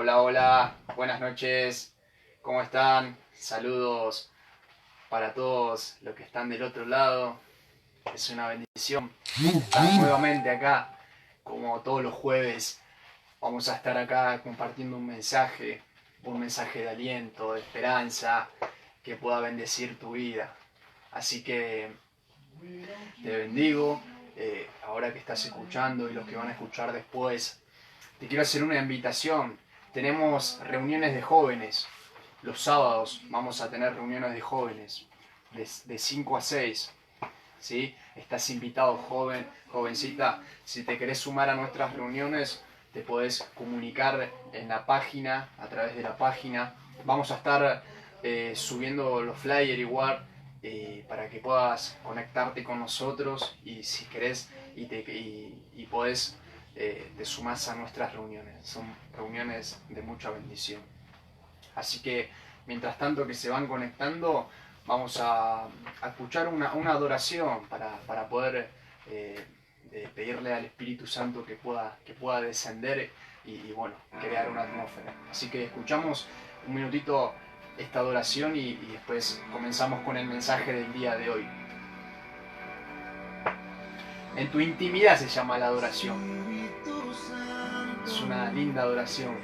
Hola, hola, buenas noches, ¿cómo están? Saludos para todos los que están del otro lado. Es una bendición estar nuevamente acá, como todos los jueves. Vamos a estar acá compartiendo un mensaje de aliento, de esperanza, que pueda bendecir tu vida. Así que te bendigo, ahora que estás escuchando y los que van a escuchar después. Te quiero hacer una invitación. Tenemos reuniones de jóvenes. Los sábados vamos a tener reuniones de jóvenes de 5 a 6. ¿Sí? Estás invitado, joven, jovencita. Si te querés sumar a nuestras reuniones, te podés comunicar en la página, a través de la página. Vamos a estar subiendo los flyers igual para que puedas conectarte con nosotros y si querés y podés te sumás a nuestras reuniones. Son reuniones de mucha bendición. Así que mientras tanto que se van conectando, vamos a escuchar una adoración para poder pedirle al Espíritu Santo que pueda descender y bueno, crear una atmósfera. Así que escuchamos un minutito esta adoración y después comenzamos con el mensaje del día de hoy. En tu intimidad se llama la adoración. Es una linda adoración.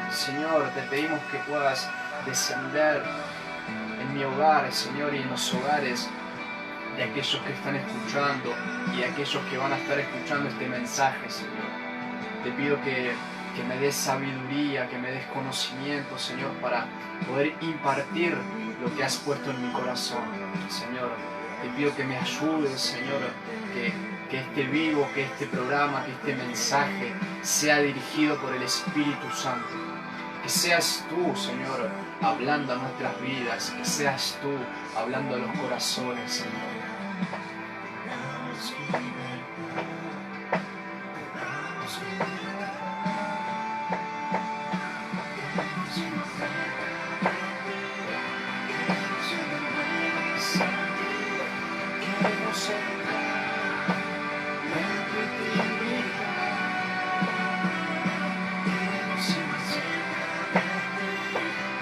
Señor, te pedimos que puedas descender en mi hogar, Señor, y en los hogares de aquellos que están escuchando y de aquellos que van a estar escuchando este mensaje, Señor. Te pido que me des sabiduría, que me des conocimiento, Señor, para poder impartir lo que has puesto en mi corazón, Señor. Te pido que me ayudes, Señor, que este vivo, que este programa, que este mensaje sea dirigido por el Espíritu Santo. Que seas tú, Señor, hablando a nuestras vidas, que seas tú hablando a los corazones, Señor.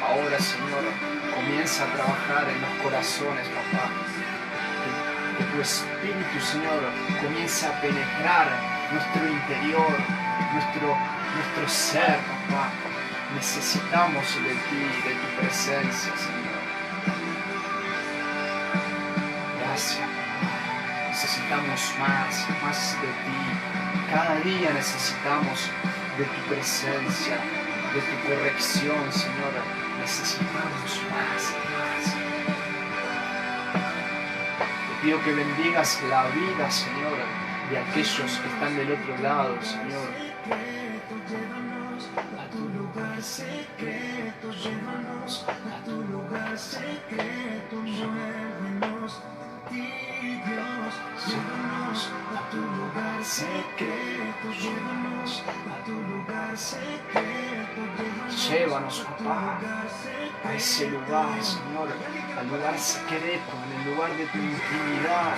Ahora, Señor, comienza a trabajar en los corazones, papá. Que tu Espíritu, Señor, comience a penetrar nuestro interior, nuestro ser, papá. Necesitamos de ti, de tu presencia, Señor. Gracias, papá. Necesitamos más de ti. Cada día necesitamos de tu presencia, de tu corrección, Señor. Necesitamos más. Te pido que bendigas la vida, Señor, de aquellos que están del otro lado, Señor. A tu lugar secreto, llévanos. A tu lugar secreto, muévenos. Dios, llévanos a tu lugar secreto, llévanos a tu lugar secreto, llévanos, papá, a ese lugar, Señor, al lugar secreto, en el lugar de tu intimidad.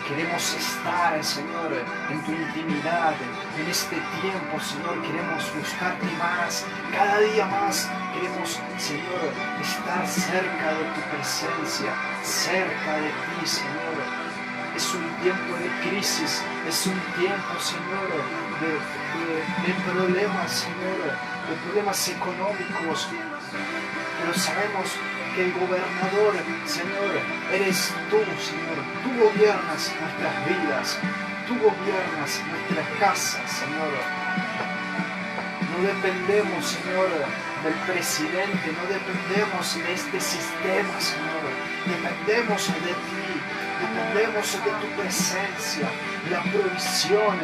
Queremos estar, Señor, en tu intimidad, en este tiempo, Señor, queremos buscarte más, cada día más. Queremos, Señor, estar cerca de tu presencia, cerca de ti, Señor. Es un tiempo de crisis, es un tiempo, Señor, de problemas, Señor, de problemas económicos. Pero sabemos que el gobernador, Señor, eres tú, Señor. Tú gobiernas nuestras vidas. tú gobiernas nuestras casas, Señor. No dependemos, Señor, del presidente, no dependemos de este sistema, Señor. Dependemos de ti, dependemos de tu presencia. La provisión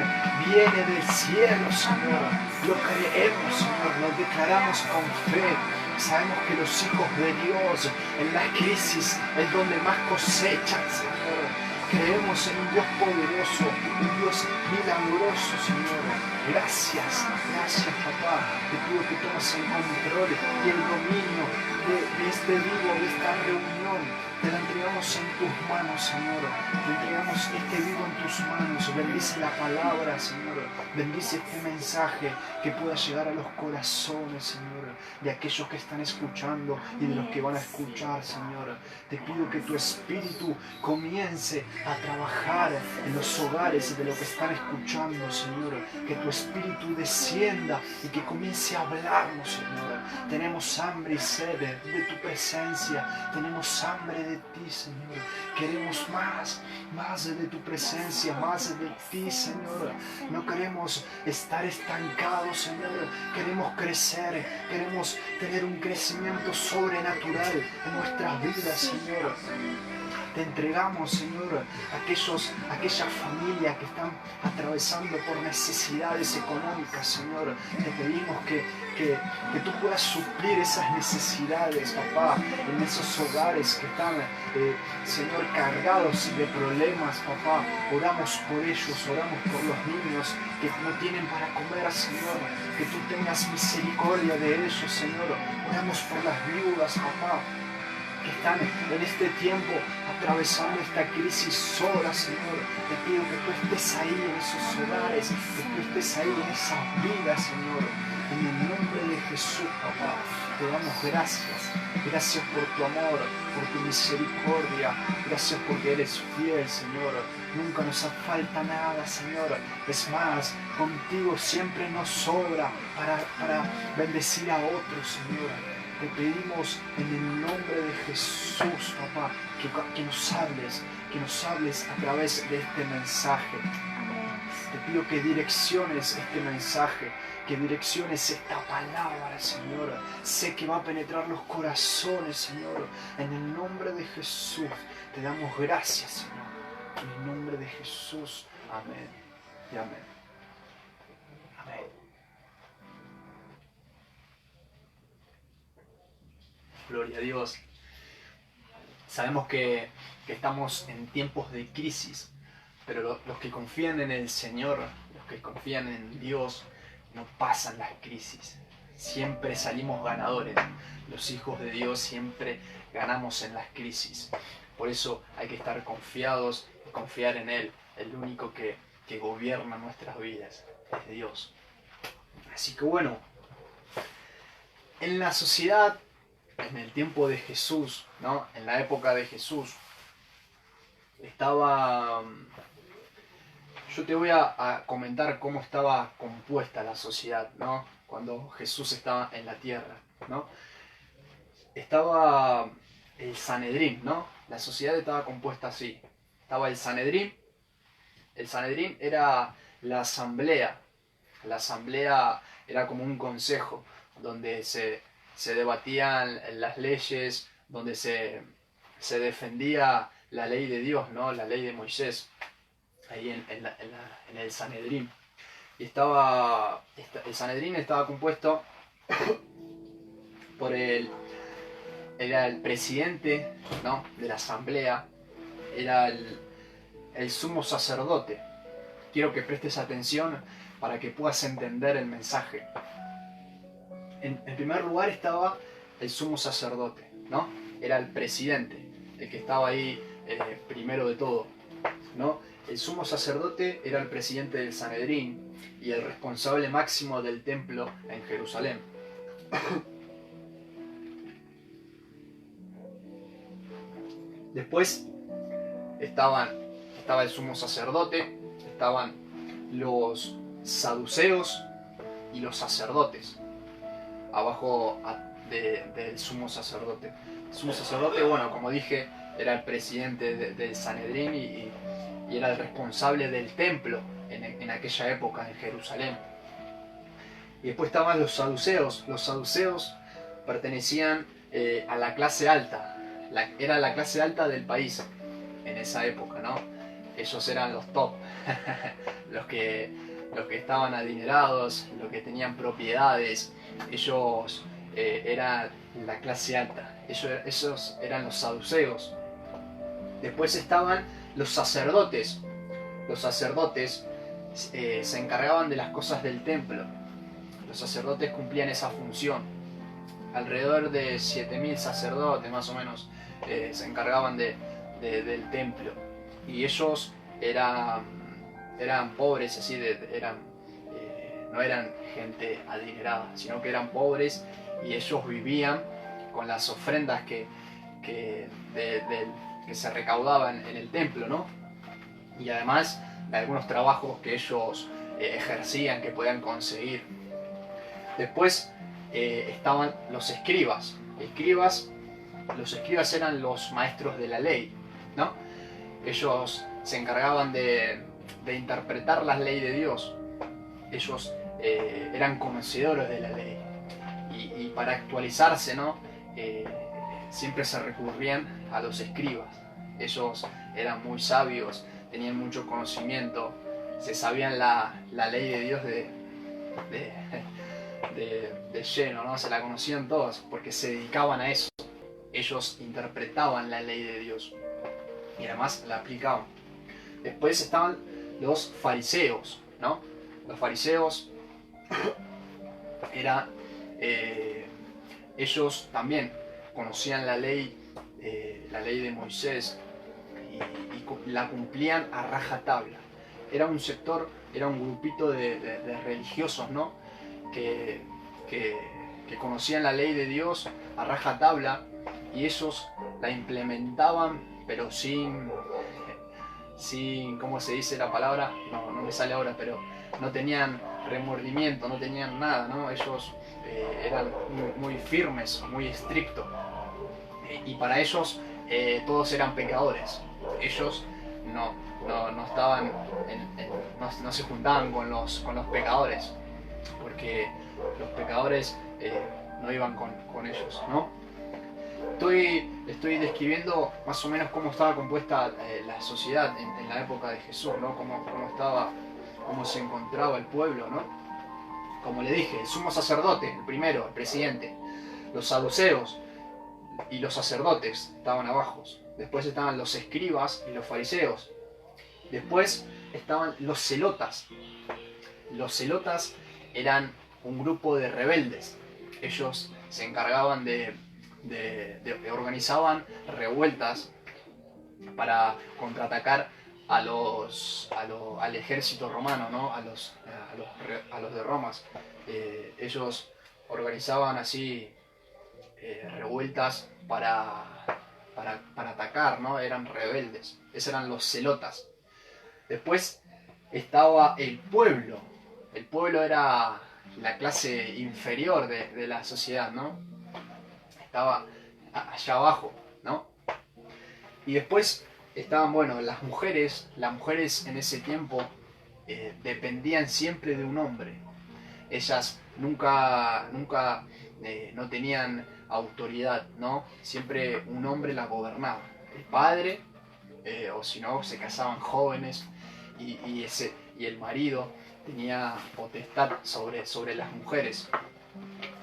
viene del cielo, Señor. Lo creemos, Señor, lo declaramos con fe. Sabemos que los hijos de Dios en la crisis es donde más cosechan, Señor. Creemos en un Dios poderoso, un Dios milagroso, Señor. Gracias, gracias, papá. Te pido que tomes el control y el dominio de este vivo, de esta reunión. Te la entregamos en tus manos, Señor. Te entregamos este vivo en tus manos. Bendice la palabra, Señor. Bendice este mensaje que pueda llegar a los corazones, Señor, de aquellos que están escuchando y de los que van a escuchar, Señor. Te pido que tu Espíritu comience a trabajar en los hogares de los que están escuchando, Señor. Que tu Espíritu descienda y que comience a hablarnos, Señor. Tenemos hambre y sed de tu presencia. Tenemos hambre de ti, Señor. Queremos más de tu presencia, más de ti, Señor. No queremos estar estancados, Señor. Queremos crecer, queremos tener un crecimiento sobrenatural en nuestras vidas, Señor. Te entregamos, Señor, aquellas familias que están atravesando por necesidades económicas, Señor. Te pedimos que tú puedas suplir esas necesidades, papá, en esos hogares que están, Señor, cargados de problemas, papá. Oramos por ellos, oramos por los niños que no tienen para comer, Señor. Que tú tengas misericordia de ellos, Señor. Oramos por las viudas, papá, que están en este tiempo atravesando esta crisis sola, Señor. Te pido que tú estés ahí en esos hogares, que tú estés ahí en esas vidas, Señor. En el nombre de Jesús, papá, te damos gracias. Gracias por tu amor, por tu misericordia. Gracias porque eres fiel, Señor. Nunca nos falta nada, Señor. Es más, contigo siempre nos sobra para bendecir a otros, Señor. Te pedimos en el nombre de Jesús, papá, que nos hables a través de este mensaje. Te pido que direcciones este mensaje, que direcciones esta palabra, Señor. Sé que va a penetrar los corazones, Señor. En el nombre de Jesús te damos gracias, Señor. En el nombre de Jesús. Amén y amén. Amén. Gloria a Dios. Sabemos que estamos en tiempos de crisis, pero los que confían en el Señor, los que confían en Dios, no pasan las crisis. Siempre salimos ganadores. Los hijos de Dios siempre ganamos en las crisis. Por eso hay que estar confiados y confiar en Él. El único que gobierna nuestras vidas es Dios. Así que bueno, en la sociedad, en el tiempo de Jesús, ¿no? En la época de Jesús, yo te voy a comentar cómo estaba compuesta la sociedad, ¿no? Cuando Jesús estaba en la tierra, ¿no? Estaba el Sanedrín, ¿no? La sociedad estaba compuesta así. Estaba el Sanedrín. El Sanedrín era la asamblea. La asamblea era como un consejo donde se debatían las leyes, donde se defendía la ley de Dios, ¿no? La ley de Moisés, ahí en el Sanedrín. Y el Sanedrín estaba compuesto por era el presidente, ¿no? De la asamblea, era el sumo sacerdote. Quiero que prestes atención para que puedas entender el mensaje. En primer lugar estaba el sumo sacerdote, ¿no? Era el presidente, el que estaba ahí primero de todo, ¿no? El sumo sacerdote era el presidente del Sanedrín y el responsable máximo del templo en Jerusalén. Después estaba el sumo sacerdote, estaban los saduceos y los sacerdotes abajo del sumo sacerdote. El sumo sacerdote, bueno, como dije, era el presidente del Sanedrín y era el responsable del templo en aquella época en Jerusalén. Y después estaban los saduceos. Los saduceos pertenecían a la clase alta. Era la clase alta del país en esa época, ¿no? Ellos eran los top, los que estaban adinerados, los que tenían propiedades. Ellos eran la clase alta. Esos eran los saduceos. Después estaban los sacerdotes. Los sacerdotes se encargaban de las cosas del templo. Los sacerdotes cumplían esa función. Alrededor de 7000 sacerdotes más o menos se encargaban del templo. Y ellos eran pobres, así no eran gente adinerada, sino que eran pobres, y ellos vivían con las ofrendas que se recaudaban en el templo, ¿no? Y además de algunos trabajos que ellos ejercían, que podían conseguir. Después estaban los escribas. Los escribas eran los maestros de la ley, ¿no? Ellos se encargaban de interpretar la ley de Dios. Ellos eran conocedores de la ley. Y para actualizarse, ¿no? Siempre se recurrían a los escribas. Ellos eran muy sabios, tenían mucho conocimiento, se sabían la ley de Dios de lleno, ¿no? Se la conocían todos porque se dedicaban a eso. Ellos interpretaban la ley de Dios y además la aplicaban. Después estaban los fariseos, ¿no? Los fariseos ellos también conocían la ley de Moisés y la cumplían a rajatabla. Era un sector, era un grupito de religiosos, ¿no? Que conocían la ley de Dios a rajatabla, y ellos la implementaban, pero sin ¿cómo se dice la palabra? No me sale ahora, pero no tenían remordimiento, no tenían nada, ¿no? Ellos eran muy firmes, muy estrictos, y para ellos todos eran pecadores. Ellos no estaban no se juntaban con los pecadores, porque los pecadores no iban con ellos, ¿no? Estoy describiendo más o menos cómo estaba compuesta la sociedad en la época de Jesús, ¿no? Cómo se encontraba el pueblo, ¿no? Como le dije, el sumo sacerdote, el primero, el presidente, los saduceos y los sacerdotes estaban abajo. Después estaban los escribas y los fariseos. Después estaban los celotas. Los celotas eran un grupo de rebeldes. Ellos se encargaban organizaban revueltas para contraatacar al ejército romano, ¿no? a los de Roma. Ellos organizaban así revueltas para atacar, ¿no? Eran rebeldes. Esos eran los celotas. Después estaba el pueblo. El pueblo era la clase inferior de la sociedad, ¿no? Estaba allá abajo, ¿no? Y después estaban, bueno, las mujeres. Las mujeres en ese tiempo dependían siempre de un hombre. Ellas nunca no tenían autoridad, ¿no? Siempre un hombre las gobernaba. El padre, o si no, se casaban jóvenes, y el marido tenía potestad sobre las mujeres.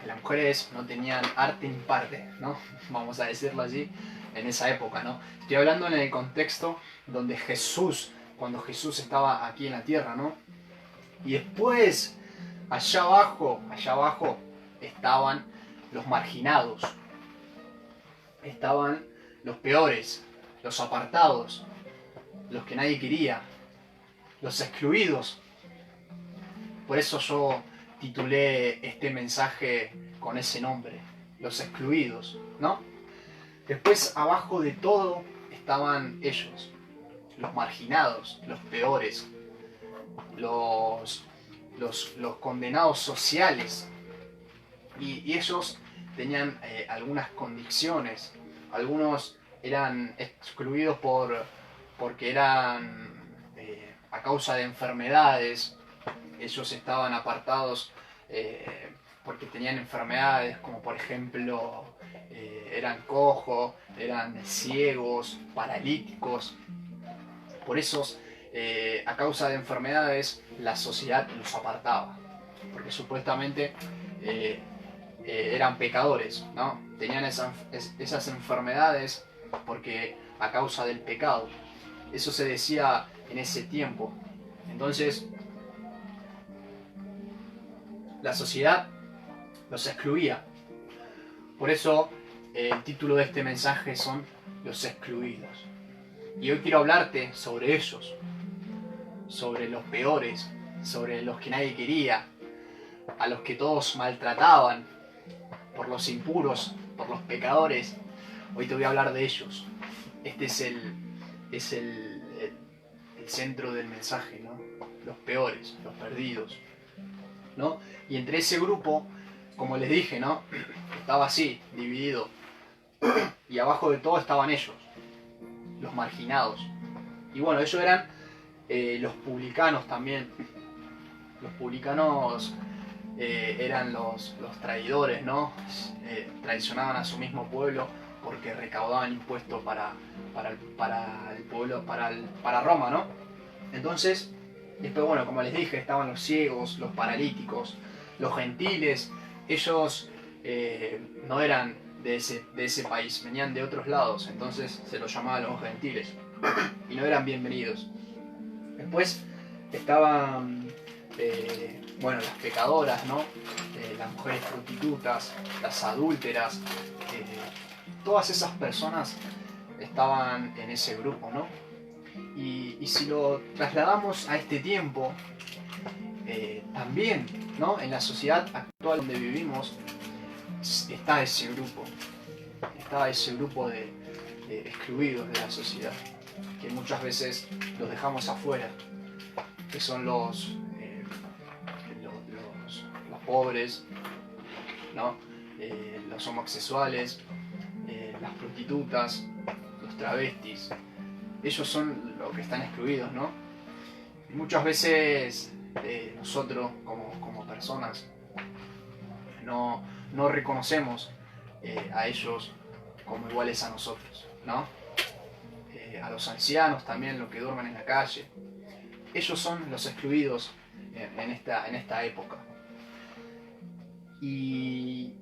Las mujeres no tenían arte in parte, ¿no? Vamos a decirlo así, en esa época, ¿no? Estoy hablando en el contexto donde cuando Jesús estaba aquí en la tierra, ¿no? Y después, allá abajo, estaban los marginados. Estaban los peores, los apartados, los que nadie quería, los excluidos. Por eso yo titulé este mensaje con ese nombre, los excluidos, ¿no? Después, abajo de todo, estaban ellos, los marginados, los peores, los condenados sociales. Y ellos tenían algunas condiciones. Algunos eran excluidos porque eran a causa de enfermedades. Ellos estaban apartados porque tenían enfermedades como por ejemplo eran cojos, eran ciegos, paralíticos. Por eso a causa de enfermedades la sociedad los apartaba, porque supuestamente eran pecadores, ¿no? Tenían esas enfermedades porque a causa del pecado. Eso se decía en ese tiempo. Entonces la sociedad los excluía. Por eso el título de este mensaje son Los excluidos. Y hoy quiero hablarte sobre ellos, sobre los peores, sobre los que nadie quería, a los que todos maltrataban, por los impuros, por los pecadores. Hoy te voy a hablar de ellos. Este es el centro del mensaje, ¿no? Los peores, los perdidos, ¿no? Y entre ese grupo, como les dije, ¿no? Estaba así, dividido. Y abajo de todo estaban ellos, los marginados. Y bueno, ellos eran los publicanos también. Los publicanos eran los traidores, ¿no? Traicionaban a su mismo pueblo porque recaudaban impuestos para el pueblo, para Roma, ¿no? Entonces, después, bueno, como les dije, estaban los ciegos, los paralíticos, los gentiles. Ellos no eran de ese país, venían de otros lados, entonces se los llamaba los gentiles y no eran bienvenidos. Después estaban bueno, las pecadoras, ¿no? Las mujeres prostitutas, las adúlteras, todas esas personas estaban en ese grupo, ¿no? Y si lo trasladamos a este tiempo, también, ¿no? En la sociedad actual donde vivimos está ese grupo de excluidos de la sociedad, que muchas veces los dejamos afuera, que son los pobres, ¿no? Los homosexuales, las prostitutas, los travestis. Ellos son los que están excluidos, ¿no? Y muchas veces nosotros como personas no reconocemos a ellos como iguales a nosotros, ¿no? A los ancianos también, los que duermen en la calle. Ellos son los excluidos en esta época. Y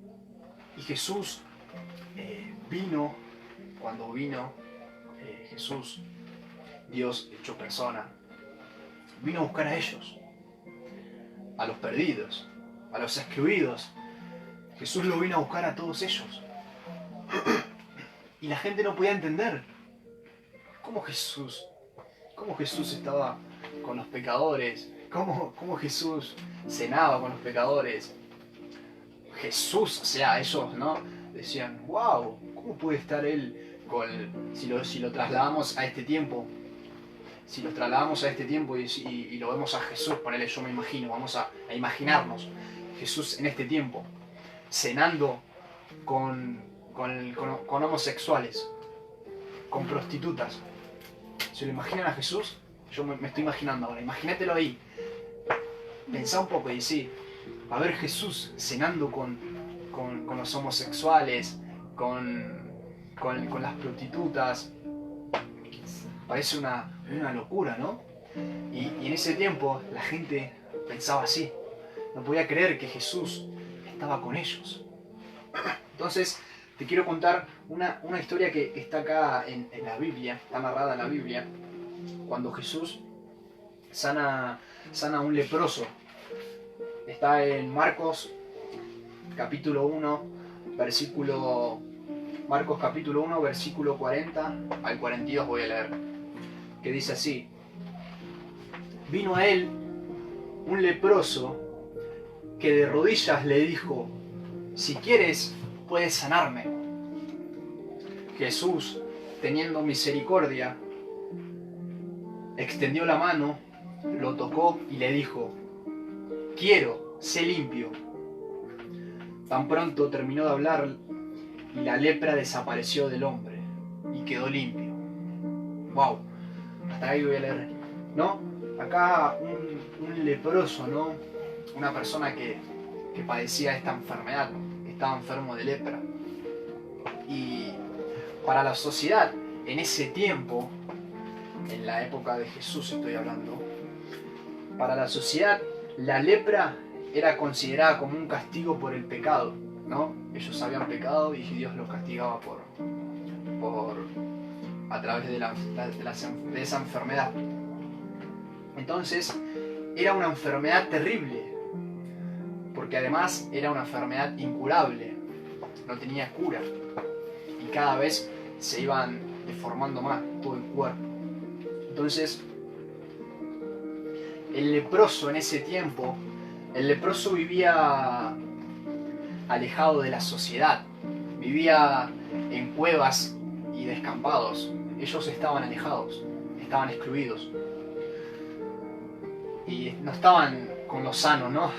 Jesús vino, cuando vino Jesús, Dios hecho persona, vino a buscar a ellos, a los perdidos, a los excluidos. Jesús lo vino a buscar a todos ellos. Y la gente no podía entender cómo Jesús estaba con los pecadores, cómo Jesús cenaba con los pecadores. Jesús, o sea, ellos, ¿no? Decían, wow, ¿cómo puede estar él si lo trasladamos a este tiempo? Si lo trasladamos a este tiempo y lo vemos a Jesús, ponele, yo me imagino, vamos a imaginarnos Jesús en este tiempo, cenando con homosexuales, con prostitutas. ¿Se lo imaginan a Jesús? Yo me estoy imaginando ahora, imagínatelo ahí. Pensá un poco y sí, a ver Jesús cenando con los homosexuales, con las prostitutas. Parece una locura, ¿no? Y en ese tiempo la gente pensaba así. No podía creer que Jesús estaba con ellos. Entonces te quiero contar una historia que está acá en la Biblia, está narrada en la Biblia, cuando Jesús sana a un leproso. Está en Marcos capítulo 1, Marcos capítulo 1, versículo 40 al 42 voy a leer, que dice así: vino a él un leproso que de rodillas le dijo, si quieres, puedes sanarme. Jesús, teniendo misericordia, extendió la mano, lo tocó y le dijo, quiero, sé limpio. Tan pronto terminó de hablar y la lepra desapareció del hombre. y quedó limpio. Wow, hasta ahí voy a leer, ¿no? Acá un leproso, ¿no? Una persona que padecía esta enfermedad, que estaba enfermo de lepra. Y para la sociedad, en ese tiempo, en la época de Jesús estoy hablando, para la sociedad la lepra era considerada como un castigo por el pecado, ¿no? Ellos habían pecado y Dios los castigaba a través de esa enfermedad. Entonces, era una enfermedad terrible, porque además era una enfermedad incurable, no tenía cura, y cada vez se iban deformando más todo el cuerpo. Entonces, el leproso en ese tiempo, el leproso vivía alejado de la sociedad, vivía en cuevas y descampados. Ellos estaban alejados, estaban excluidos. Y no estaban con los sanos, ¿no?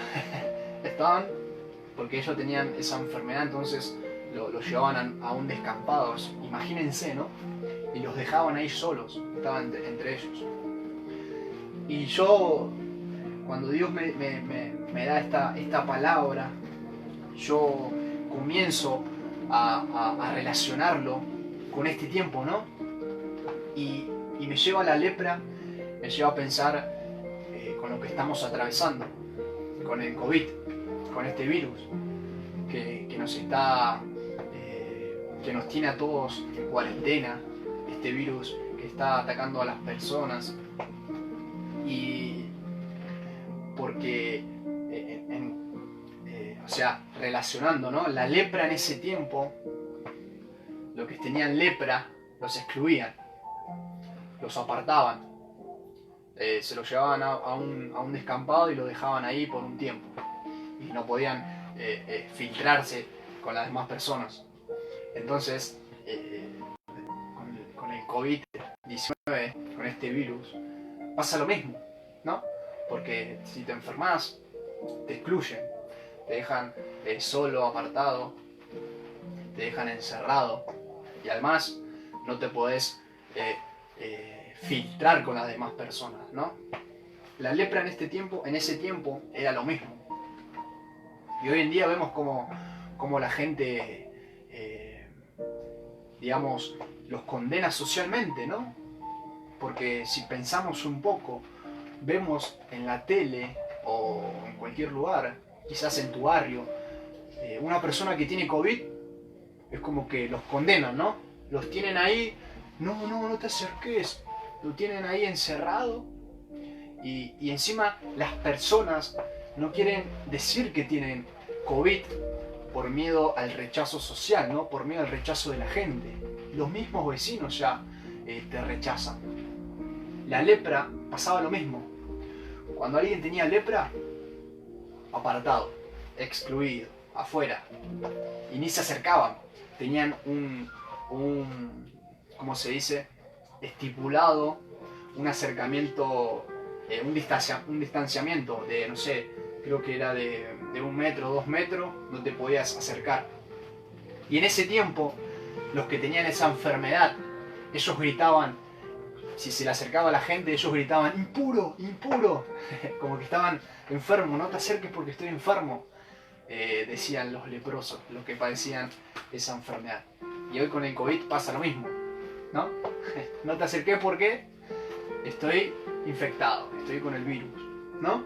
Estaban porque ellos tenían esa enfermedad, entonces lo llevaban a un descampado, imagínense, ¿no? Y los dejaban ahí solos, estaban entre ellos. Y yo, cuando Dios me da esta palabra, yo comienzo a relacionarlo con este tiempo, ¿no? Y me lleva a la lepra, me lleva a pensar con lo que estamos atravesando, con el COVID, con este virus que nos está, que nos tiene a todos en cuarentena, este virus que está atacando a las personas. Y porque, o sea, relacionando, ¿no? La lepra en ese tiempo, los que tenían lepra los excluían, los apartaban, se los llevaban a un descampado y lo dejaban ahí por un tiempo. Y no podían filtrarse con las demás personas. Entonces, con el COVID-19, con este virus, pasa lo mismo, ¿no? Porque si te enfermas, te excluyen, te dejan solo, apartado, te dejan encerrado y además no te podés filtrar con las demás personas, ¿no? La lepra en ese tiempo era lo mismo. Y hoy en día vemos como la gente, digamos, los condena socialmente, ¿no? Porque si pensamos un poco, vemos en la tele o en cualquier lugar, quizás en tu barrio, una persona que tiene COVID, es como que los condenan, ¿no? Los tienen ahí, no te acerques, lo tienen ahí encerrado y encima las personas no quieren decir que tienen COVID por miedo al rechazo social, ¿no? Por miedo al rechazo de la gente. Los mismos vecinos ya te rechazan. La lepra pasaba lo mismo. Cuando alguien tenía lepra, apartado, excluido, afuera, y ni se acercaban. Tenían ¿cómo se dice? Estipulado un acercamiento, un distanciamiento de, no sé, creo que era de 1 metro, 2 metros, no te podías acercar. Y en ese tiempo, los que tenían esa enfermedad, ellos gritaban, si se le acercaba a la gente, ellos gritaban, impuro, impuro, como que estaban enfermos, no te acerques porque estoy enfermo, decían los leprosos, los que padecían esa enfermedad. Y hoy con el COVID pasa lo mismo, ¿no? No te acerques porque estoy infectado, estoy con el virus, ¿no?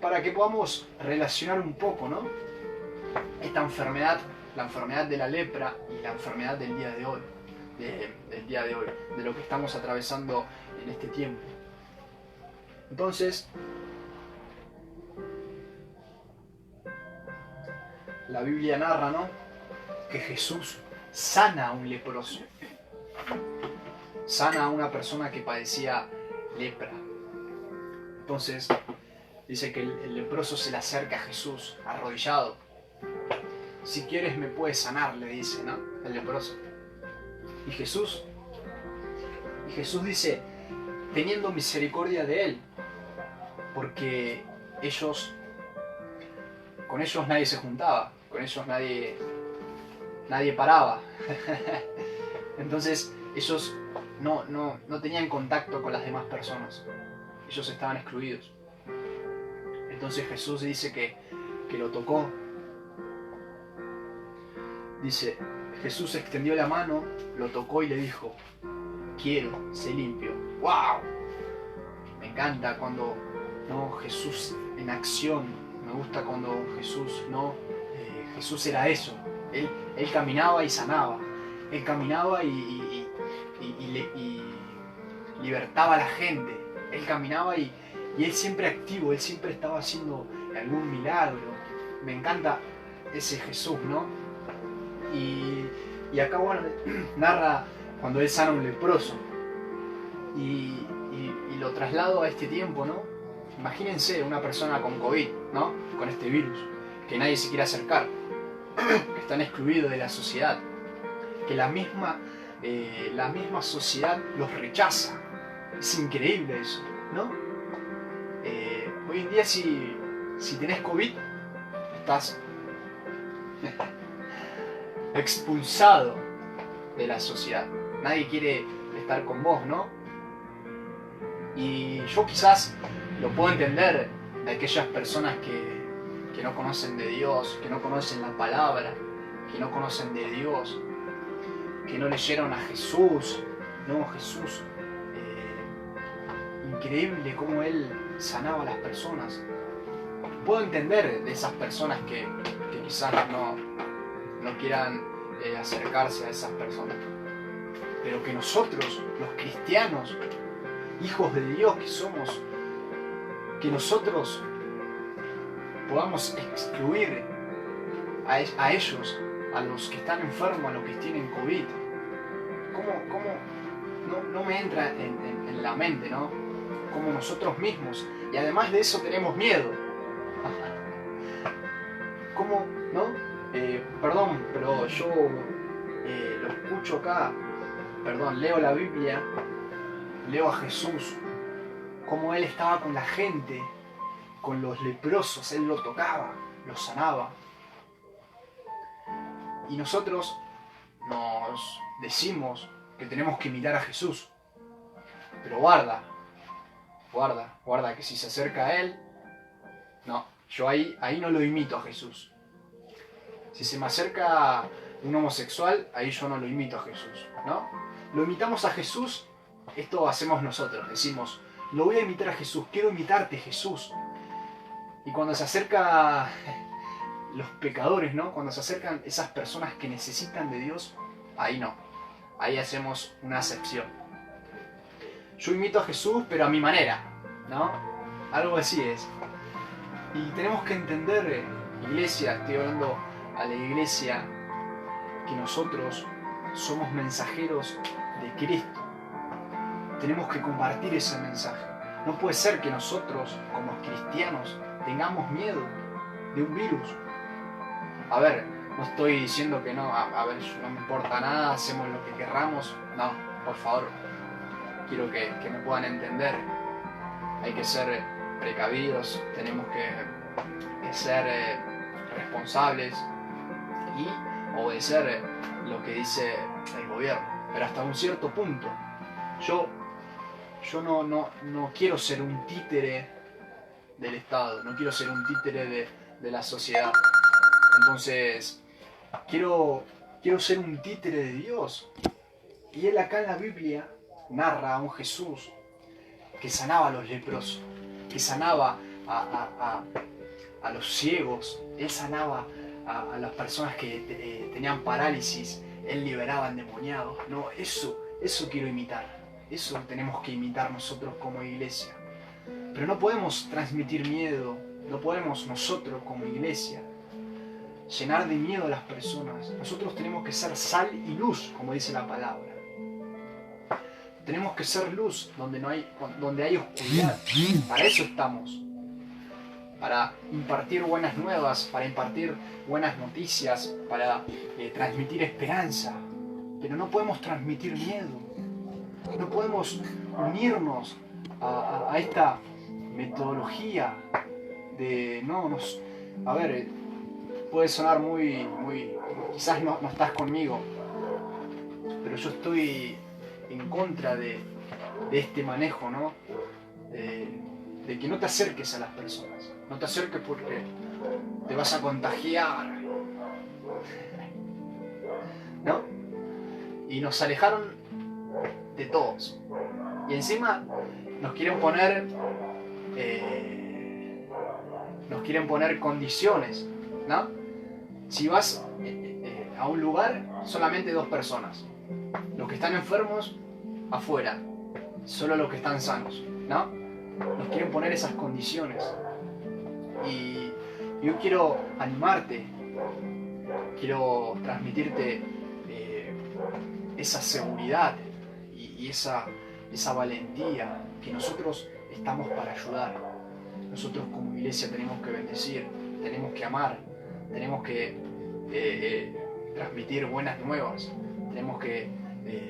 Para que podamos relacionar un poco, ¿no? Esta enfermedad, la enfermedad de la lepra y la enfermedad del día de hoy, de lo que estamos atravesando en este tiempo. Entonces, la Biblia narra, ¿no?, que Jesús sana a un leproso, sana a una persona que padecía lepra. Entonces, dice que el leproso se le acerca a Jesús, arrodillado. Si quieres me puedes sanar, le dice, ¿no?, el leproso. Y Jesús dice, teniendo misericordia de él, porque con ellos nadie se juntaba, con ellos nadie paraba. Entonces ellos no tenían contacto con las demás personas. Ellos estaban excluidos. Entonces Jesús dice que lo tocó. Dice, Jesús extendió la mano, lo tocó y le dijo, quiero, sé limpio. ¡Wow! Me encanta cuando Jesús en acción. Me gusta cuando Jesús era eso. Él caminaba y sanaba. Él caminaba y libertaba a la gente. Él caminaba y él siempre activo, él siempre estaba haciendo algún milagro. Me encanta ese Jesús, ¿no? Y acá, bueno, narra cuando él sana a un leproso. Y lo traslado a este tiempo, ¿no? Imagínense una persona con COVID, ¿no? Con este virus, que nadie se quiere acercar, que están excluidos de la sociedad, que la misma sociedad los rechaza. Es increíble eso, ¿no? Hoy en día si tenés COVID, estás expulsado de la sociedad. Nadie quiere estar con vos, ¿no? Y yo quizás lo puedo entender de aquellas personas que no conocen de Dios, que no conocen la palabra, que no conocen de Dios, que no leyeron a Jesús. No, Jesús, increíble cómo Él sanaba a las personas. Puedo entender de esas personas que quizás no quieran acercarse a esas personas, pero que nosotros, los cristianos, hijos de Dios que somos, que nosotros podamos excluir a ellos, a los que están enfermos, a los que tienen COVID. ¿Cómo no me entra en la mente, ¿no? Como nosotros mismos, y además de eso tenemos miedo. ¿Cómo, no? Perdón, pero yo lo escucho acá, leo la Biblia, leo a Jesús, cómo Él estaba con la gente, con los leprosos, Él lo tocaba, lo sanaba. Y nosotros nos decimos que tenemos que imitar a Jesús, pero guarda, que si se acerca a Él, no, yo ahí no lo imito a Jesús. Si se me acerca un homosexual, ahí yo no lo imito a Jesús, ¿no? Lo imitamos a Jesús, esto hacemos nosotros, decimos, lo voy a imitar a Jesús, quiero imitarte, Jesús. Y cuando se acerca los pecadores, ¿no? Cuando se acercan esas personas que necesitan de Dios, ahí no, ahí hacemos una acepción. Yo imito a Jesús, pero a mi manera, ¿no? Algo así es. Y tenemos que entender, iglesia, estoy hablando a la iglesia, que nosotros somos mensajeros de Cristo. Tenemos que compartir ese mensaje. No puede ser que nosotros, como cristianos, tengamos miedo de un virus. A ver, no estoy diciendo que no, a ver, no me importa nada, hacemos lo que querramos. No, por favor, quiero que me puedan entender. Hay que ser precavidos, tenemos que ser responsables y obedecer lo que dice el gobierno, pero hasta un cierto punto. Yo no quiero ser un títere del Estado, no quiero ser un títere de la sociedad. Entonces, quiero ser un títere de Dios. Y Él acá en la Biblia narra a un Jesús que sanaba a los leprosos, que sanaba a los ciegos, Él sanaba a las personas que tenían parálisis, Él liberaba endemoniados. No, eso quiero imitar, eso tenemos que imitar nosotros como iglesia. Pero no podemos transmitir miedo, no podemos nosotros como iglesia llenar de miedo a las personas. Nosotros tenemos que ser sal y luz, como dice la palabra. Tenemos que ser luz donde hay oscuridad. Para eso estamos. Para impartir buenas nuevas, para impartir buenas noticias, para transmitir esperanza. Pero no podemos transmitir miedo. No podemos unirnos a esta metodología de a ver, puede sonar muy quizás no estás conmigo, pero yo estoy en contra de este manejo, ¿no? De que no te acerques a las personas. No te acerques porque te vas a contagiar, ¿no? Y nos alejaron de todos. Y encima nos quieren poner condiciones, ¿no? Si vas a un lugar, solamente 2 personas. Los que están enfermos, afuera. Solo los que están sanos, ¿no? Nos quieren poner esas condiciones. Y yo quiero animarte, quiero transmitirte esa seguridad y esa valentía, que nosotros estamos para ayudar. Nosotros como iglesia tenemos que bendecir, tenemos que amar, tenemos que transmitir buenas nuevas, tenemos que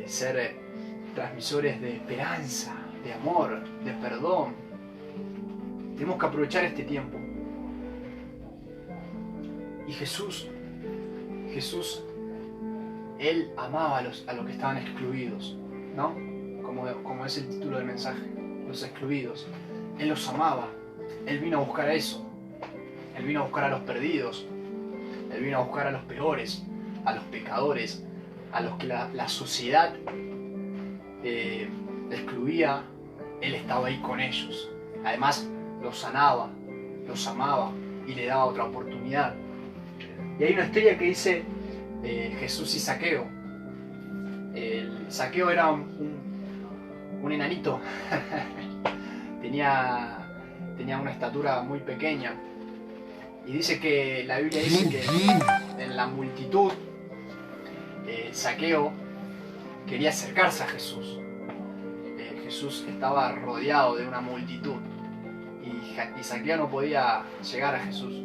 ser transmisores de esperanza, de amor, de perdón. Tenemos que aprovechar este tiempo. Y Jesús, Él amaba a los que estaban excluidos, ¿no? Como es el título del mensaje, los excluidos. Él los amaba. Él vino a buscar a eso. Él vino a buscar a los perdidos. Él vino a buscar a los peores, a los pecadores, a los que la sociedad excluía. Él estaba ahí con ellos. Además, los sanaba, los amaba y le daba otra oportunidad. Y hay una historia que dice Jesús y Zaqueo. Zaqueo era un enanito. tenía una estatura muy pequeña. Y dice que la Biblia dice que en la multitud Zaqueo quería acercarse a Jesús. Jesús estaba rodeado de una multitud y Zaqueo no podía llegar a Jesús.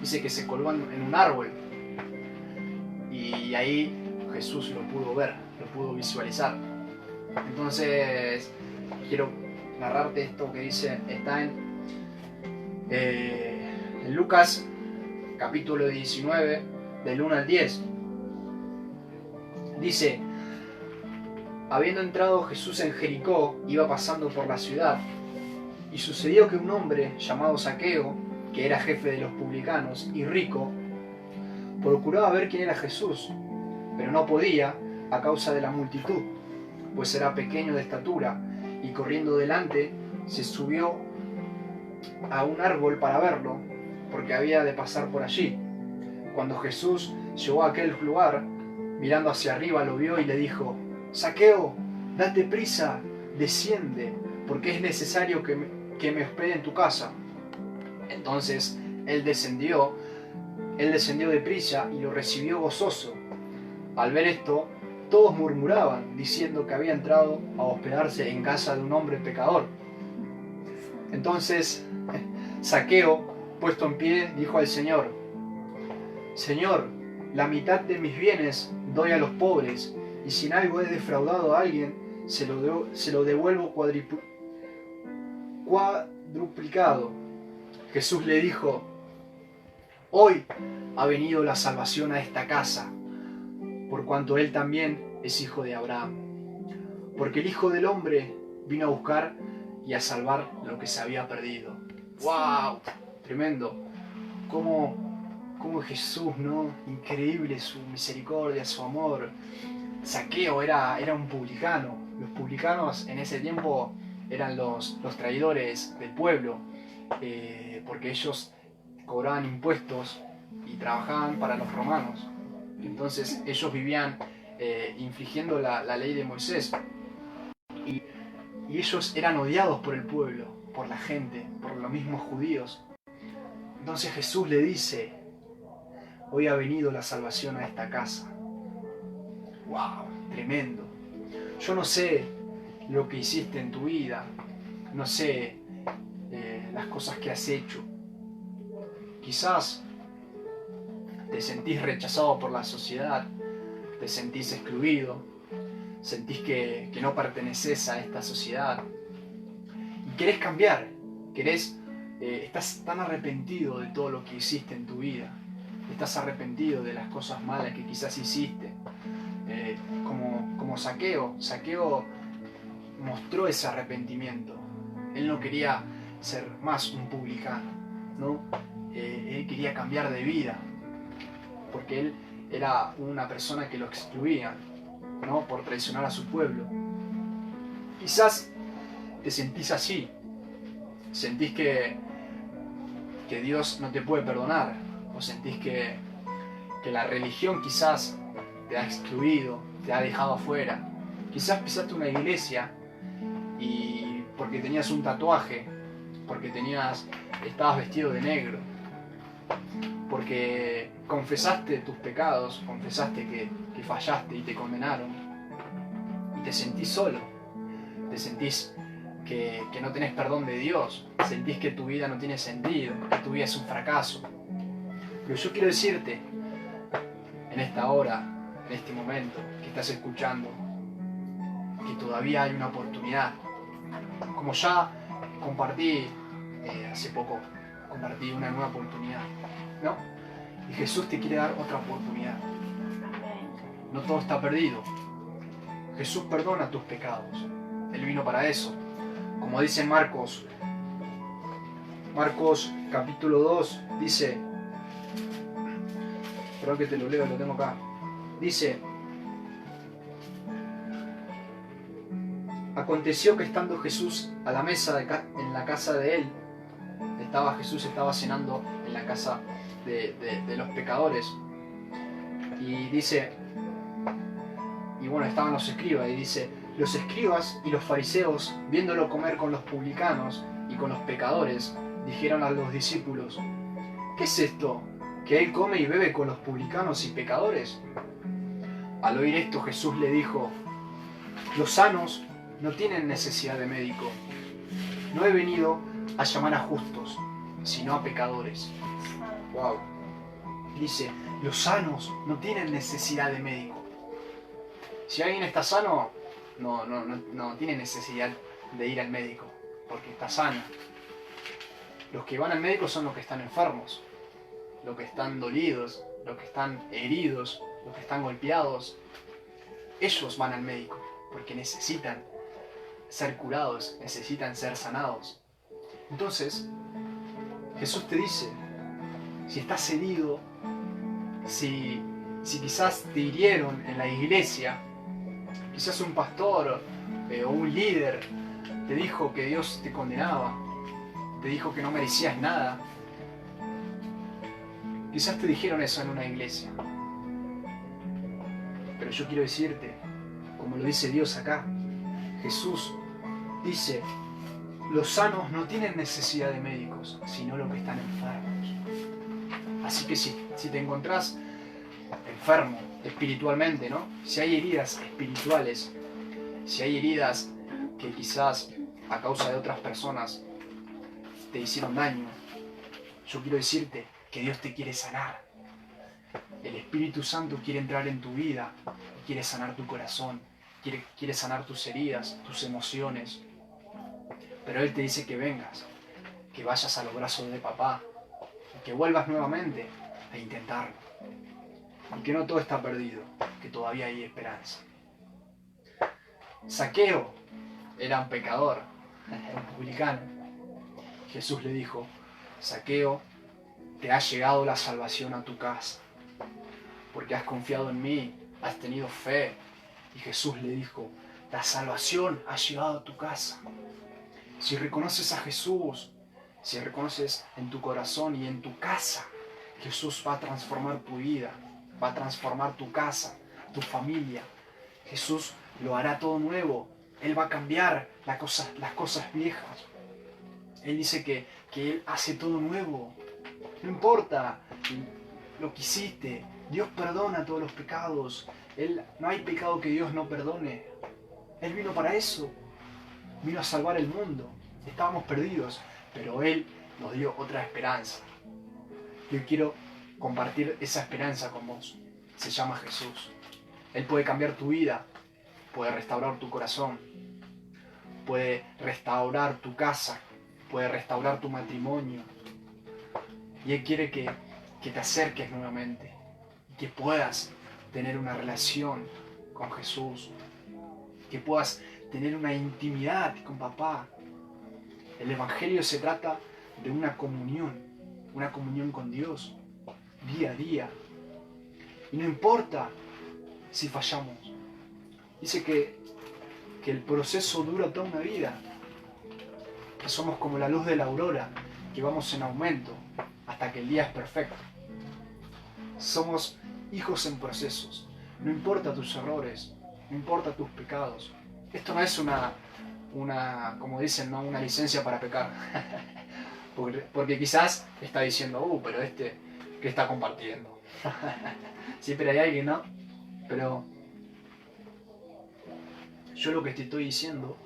Dice que se colgó en un árbol y ahí Jesús lo pudo ver, lo pudo visualizar. Entonces quiero narrarte esto que dice, está en Lucas capítulo 19 del 1 al 10. Dice: habiendo entrado Jesús en Jericó, iba pasando por la ciudad, y sucedió que un hombre llamado Zaqueo, que era jefe de los publicanos y rico, procuraba ver quién era Jesús, pero no podía a causa de la multitud, pues era pequeño de estatura, y corriendo delante se subió a un árbol para verlo, porque había de pasar por allí. Cuando Jesús llegó a aquel lugar, mirando hacia arriba lo vio y le dijo: Zaqueo, date prisa, desciende, porque es necesario que me hospede en tu casa. Entonces él descendió deprisa y lo recibió gozoso. Al ver esto, todos murmuraban, diciendo que había entrado a hospedarse en casa de un hombre pecador. Entonces Zaqueo, puesto en pie, dijo al Señor: Señor, la mitad de mis bienes doy a los pobres, y si en algo he defraudado a alguien, se lo devuelvo cuadruplicado. Jesús le dijo: hoy ha venido la salvación a esta casa, por cuanto él también es hijo de Abraham. Porque el Hijo del Hombre vino a buscar y a salvar lo que se había perdido. ¡Wow! Tremendo. Cómo Jesús, ¿no? Increíble su misericordia, su amor. Zaqueo era un publicano. Los publicanos en ese tiempo eran los traidores del pueblo, porque ellos cobraban impuestos y trabajaban para los romanos. Entonces ellos vivían infringiendo la ley de Moisés. Y ellos eran odiados por el pueblo, por la gente, por los mismos judíos. Entonces Jesús le dice: hoy ha venido la salvación a esta casa. ¡Wow! Tremendo. Yo no sé lo que hiciste en tu vida, no sé las cosas que has hecho. Quizás te sentís rechazado por la sociedad, te sentís excluido, sentís que no perteneces a esta sociedad y querés cambiar, estás tan arrepentido de todo lo que hiciste en tu vida, estás arrepentido de las cosas malas que quizás hiciste, como Zaqueo. Zaqueo mostró ese arrepentimiento. Él no quería ser más un publicano, ¿no? Él quería cambiar de vida, porque él era una persona que lo excluía, ¿no? Por traicionar a su pueblo. Quizás te sentís así, sentís que Dios no te puede perdonar, o sentís que la religión quizás te ha excluido, te ha dejado afuera. Quizás pisaste una iglesia y porque tenías un tatuaje, porque estabas vestido de negro, porque confesaste tus pecados, confesaste que fallaste y te condenaron, y te sentís solo, te sentís que no tenés perdón de Dios, sentís que tu vida no tiene sentido, que tu vida es un fracaso. Pero yo quiero decirte, en esta hora, en este momento que estás escuchando, que todavía hay una oportunidad. Como ya compartí hace poco, compartí una nueva oportunidad, ¿no? Y Jesús te quiere dar otra oportunidad. No todo está perdido. Jesús perdona tus pecados. Él vino para eso. Como dice Marcos capítulo 2, dice, creo que te lo leo, lo tengo acá. Dice: aconteció que estando Jesús a la mesa en la casa de él, Jesús estaba cenando en la casa de los pecadores. Y dice, y bueno, estaban los escribas, y dice, los escribas y los fariseos, viéndolo comer con los publicanos y con los pecadores, dijeron a los discípulos: ¿qué es esto? ¿Que él come y bebe con los publicanos y pecadores? Al oír esto, Jesús le dijo: los sanos no tienen necesidad de médico. No he venido a llamar a justos, sino a pecadores. Wow. Dice, los sanos no tienen necesidad de médico. Si alguien está sano, no tiene necesidad de ir al médico, porque está sano. Los que van al médico son los que están enfermos, los que están dolidos, los que están heridos, los que están golpeados. Ellos van al médico, porque necesitan ser curados, necesitan ser sanados. Entonces, Jesús te dice, si estás herido, si quizás te hirieron en la iglesia, quizás un pastor o un líder te dijo que Dios te condenaba, te dijo que no merecías nada. Quizás te dijeron eso en una iglesia. Pero yo quiero decirte, como lo dice Dios acá, Jesús dice, los sanos no tienen necesidad de médicos, sino los que están enfermos. Así que si te encontrás enfermo espiritualmente, ¿no? Si hay heridas espirituales, si hay heridas que quizás a causa de otras personas te hicieron daño, yo quiero decirte que Dios te quiere sanar. El Espíritu Santo quiere entrar en tu vida, quiere sanar tu corazón, quiere sanar tus heridas, tus emociones. Pero Él te dice que vengas, que vayas a los brazos de papá, que vuelvas nuevamente a intentarlo. Y que no todo está perdido, que todavía hay esperanza. Zaqueo era un pecador, era un publicano. Jesús le dijo, Zaqueo, te ha llegado la salvación a tu casa, porque has confiado en mí, has tenido fe. Y Jesús le dijo, la salvación ha llegado a tu casa. Si reconoces a Jesús, si reconoces en tu corazón y en tu casa, Jesús va a transformar tu vida, va a transformar tu casa, tu familia. Jesús lo hará todo nuevo. Él va a cambiar las cosas viejas. Él dice que Él hace todo nuevo. No importa lo que hiciste, Dios perdona todos los pecados. No hay pecado que Dios no perdone. Él vino para eso. Vino a salvar el mundo. Estábamos perdidos, pero Él nos dio otra esperanza. Yo quiero compartir esa esperanza con vos. Se llama Jesús. Él puede cambiar tu vida, puede restaurar tu corazón, puede restaurar tu casa, puede restaurar tu matrimonio. Y Él quiere que te acerques nuevamente y que puedas tener una relación con Jesús, que puedas tener una intimidad con papá. El Evangelio se trata de una comunión con Dios, día a día. Y no importa si fallamos. Dice que el proceso dura toda una vida, que somos como la luz de la aurora, que vamos en aumento hasta que el día es perfecto. Somos hijos en procesos. No importa tus errores, no importa tus pecados. Esto no es una como dicen, ¿no? Una licencia para pecar. porque quizás está diciendo, pero ¿qué está compartiendo? Siempre hay alguien, ¿no? Pero yo lo que te estoy diciendo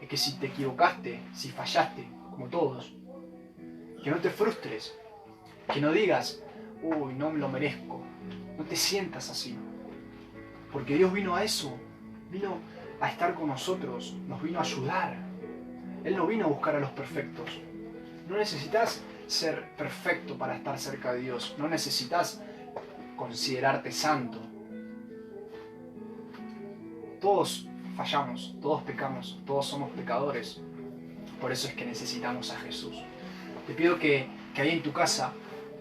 es que si te equivocaste, si fallaste, como todos, que no te frustres, que no digas, no me lo merezco. No te sientas así. Porque Dios vino a eso, vino a estar con nosotros, nos vino a ayudar. Él no vino a buscar a los perfectos. No necesitas ser perfecto para estar cerca de Dios. No necesitas considerarte santo. Todos fallamos, todos pecamos, todos somos pecadores. Por eso es que necesitamos a Jesús. Te pido que ahí en tu casa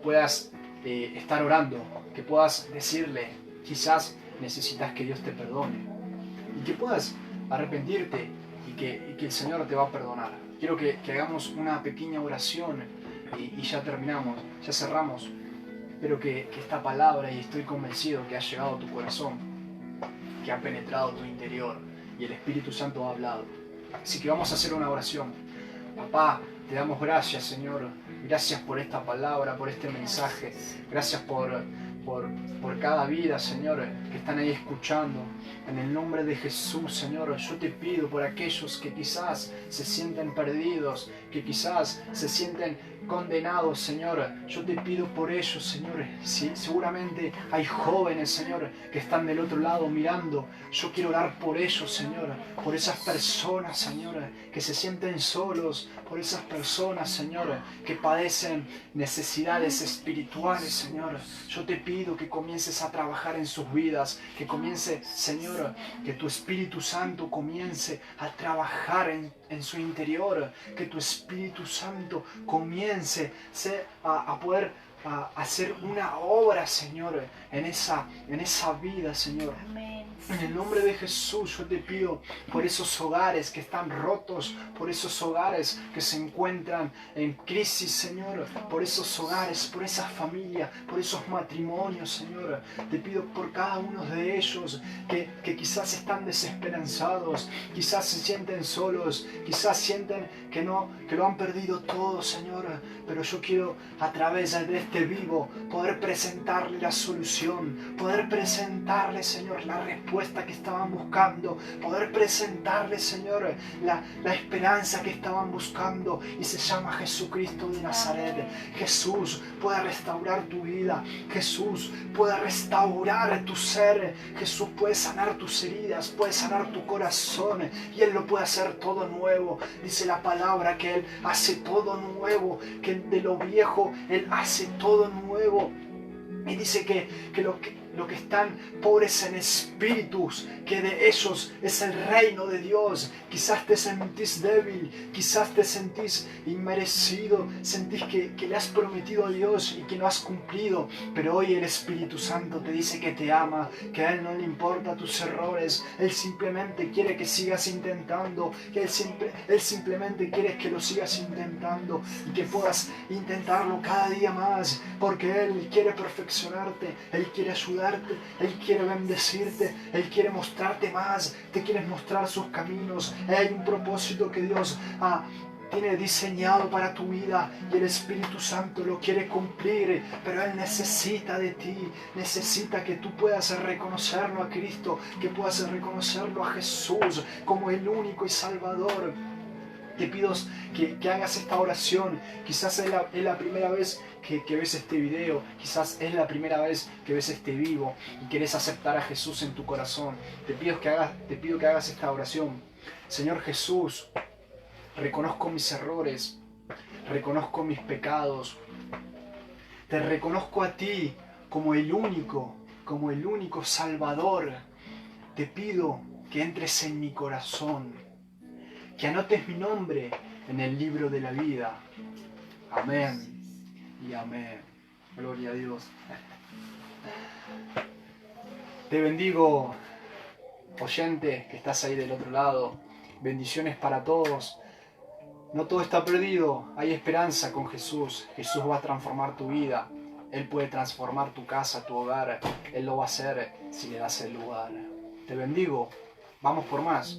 puedas estar orando, que puedas decirle, quizás necesitas que Dios te perdone, y que puedas arrepentirte y que el Señor te va a perdonar. Quiero que hagamos una pequeña oración y ya terminamos, ya cerramos. Espero que esta palabra, y estoy convencido que ha llegado a tu corazón, que ha penetrado tu interior y el Espíritu Santo ha hablado. Así que vamos a hacer una oración. Papá, te damos gracias, Señor. Gracias por esta palabra, por este mensaje. Gracias por cada vida, Señor, que están ahí escuchando. En el nombre de Jesús, Señor, yo te pido por aquellos que quizás se sienten perdidos, que quizás se sienten condenados, Señor. Yo te pido por ellos, Señor. Si seguramente hay jóvenes, Señor, que están del otro lado mirando. Yo quiero orar por ellos, Señor. Por esas personas, Señor, que se sienten solos. Por esas personas, Señor, que padecen necesidades espirituales, Señor. Yo te pido que comiences a trabajar en sus vidas. Que comience, Señor, que tu Espíritu Santo comience a trabajar en su interior. Que tu Espíritu Santo comience a poder hacer una obra, Señor, en esa vida, Señor. En el nombre de Jesús yo te pido por esos hogares que están rotos, por esos hogares que se encuentran en crisis, Señor, por esos hogares, por esas familias, por esos matrimonios, Señor. Te pido por cada uno de ellos que quizás están desesperanzados, quizás se sienten solos, quizás sienten que lo han perdido todo, Señor. Pero yo quiero, a través de este vivo, poder presentarle la solución, poder presentarle, Señor, la respuesta que estaban buscando, poder presentarle, Señor, la esperanza que estaban buscando, y se llama Jesucristo de Nazaret. Jesús puede restaurar tu vida, Jesús puede restaurar tu ser, Jesús puede sanar tus heridas, puede sanar tu corazón, y Él lo puede hacer todo nuevo. Dice la palabra que Él hace todo nuevo, que de lo viejo Él hace todo nuevo. Y dice que lo que están pobres en espíritus, que de ellos es el reino de Dios. Quizás te sentís débil, quizás te sentís inmerecido, sentís que le has prometido a Dios y que no has cumplido, pero hoy el Espíritu Santo te dice que te ama, que a Él no le importa tus errores. Él simplemente quiere que sigas intentando, que Él simplemente quiere que lo sigas intentando y que puedas intentarlo cada día más, porque Él quiere perfeccionarte, Él quiere ayudarte, Él quiere bendecirte, Él quiere mostrarte más, te quiere mostrar sus caminos. Hay un propósito que Dios tiene diseñado para tu vida, y el Espíritu Santo lo quiere cumplir, pero Él necesita de ti, necesita que tú puedas reconocerlo a Cristo, que puedas reconocerlo a Jesús como el único y Salvador. Te pido que hagas esta oración. Quizás es la primera vez que ves este video, quizás es la primera vez que ves este vivo y quieres aceptar a Jesús en tu corazón. Te pido que hagas esta oración. Señor Jesús, reconozco mis errores, reconozco mis pecados, te reconozco a ti como el único Salvador, te pido que entres en mi corazón, que anotes mi nombre en el libro de la vida. Amén y amén. Gloria a Dios. Te bendigo, oyente que estás ahí del otro lado. Bendiciones para todos. No todo está perdido, hay esperanza con Jesús. Jesús va a transformar tu vida. Él puede transformar tu casa, tu hogar. Él lo va a hacer si le das el lugar. Te bendigo. Vamos por más.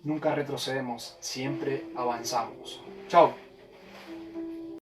Nunca retrocedemos, siempre avanzamos. Chao.